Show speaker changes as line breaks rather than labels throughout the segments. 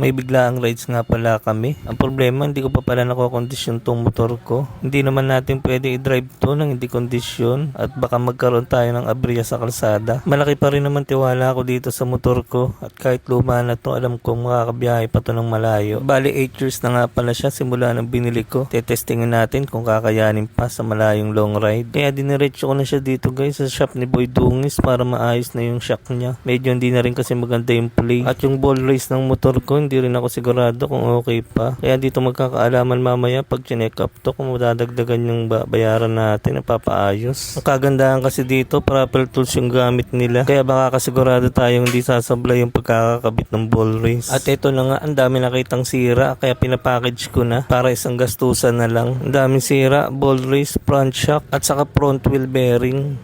May biglaang rides nga pala kami. Ang problema, hindi ko pa pala nakokondisyon tong motor ko. Hindi naman natin pwede i-drive to nang hindi kondisyon at baka magkaroon tayo ng aberya sa kalsada. Malaki pa rin naman tiwala ko dito sa motor ko at kahit luma na to, alam kong makakabiyahe pa to ng malayo. Bali 8 years na nga pala siya simula nang binili ko. Tetestingin natin kung kakayanin pa sa malayong long ride. Kaya diniretso ko na siya dito guys sa shop ni Boy Dungis para maayos na yung shock niya. Medyo hindi na rin kasi maganda yung play. At yung ball race ng motor ko, hindi rin ako sigurado kung okay pa. Kaya dito magkakaalaman mamaya pag chinek up to kung madadagdagan yung bayaran natin na papaayos. Ang kagandahan kasi dito, proper tools yung gamit nila. Kaya baka kasigurado tayong hindi sasablay yung pagkakakabit ng ball race. At ito na nga, ang dami nakitang sira kaya pinapackage ko na para isang gastusan na lang. Ang daming sira, ball race, front shock at saka front wheel bearing.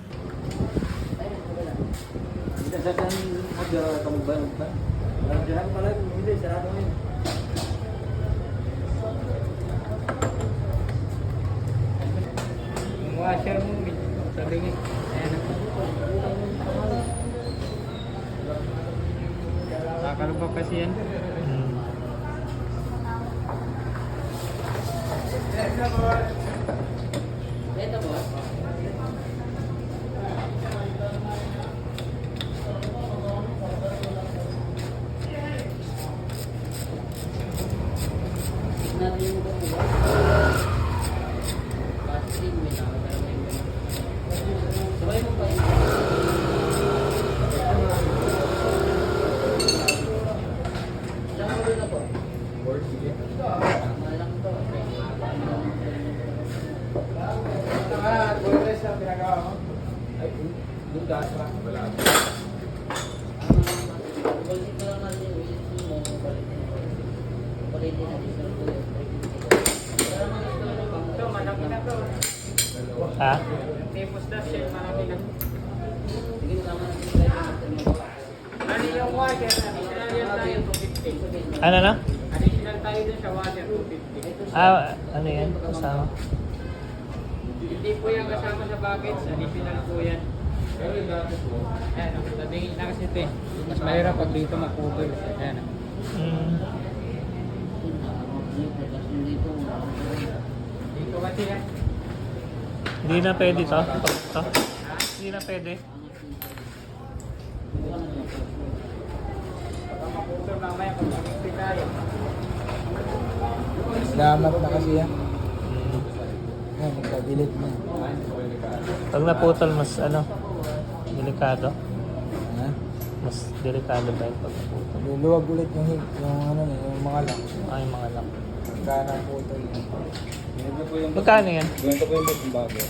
Washer mo, sabi nga. Kakalubak kasi yan.
Ha?
Tapos na siya, marami na. Ano yung water? Additional yan tayo, 250.
Ano na?
Additional tayo dun sa water, 250.
Ano yan? Kasama?
Hindi po yan kasama sa package, additional po yan. Ayan, natingin na kasi ito eh. Mas mahirap pag dito mag-cover. Ayan. Dito kasi yan.
Hindi na pwede to? Hindi na pwede.
Baka mag-cover mamaya pag mag-cover tayo.
Salamat na kasi yan. Yan, magka-delete na.
Pag naputol, mas delikado.
Ha?
Mas delikado ba yung pag naputol?
Luluwag ulit yung mga lock.
Ay, mga lang.
Magkana po ito yun.
Magkano yan?
Ganito po yung bago.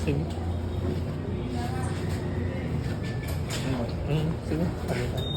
Sige. Sige. Palitan.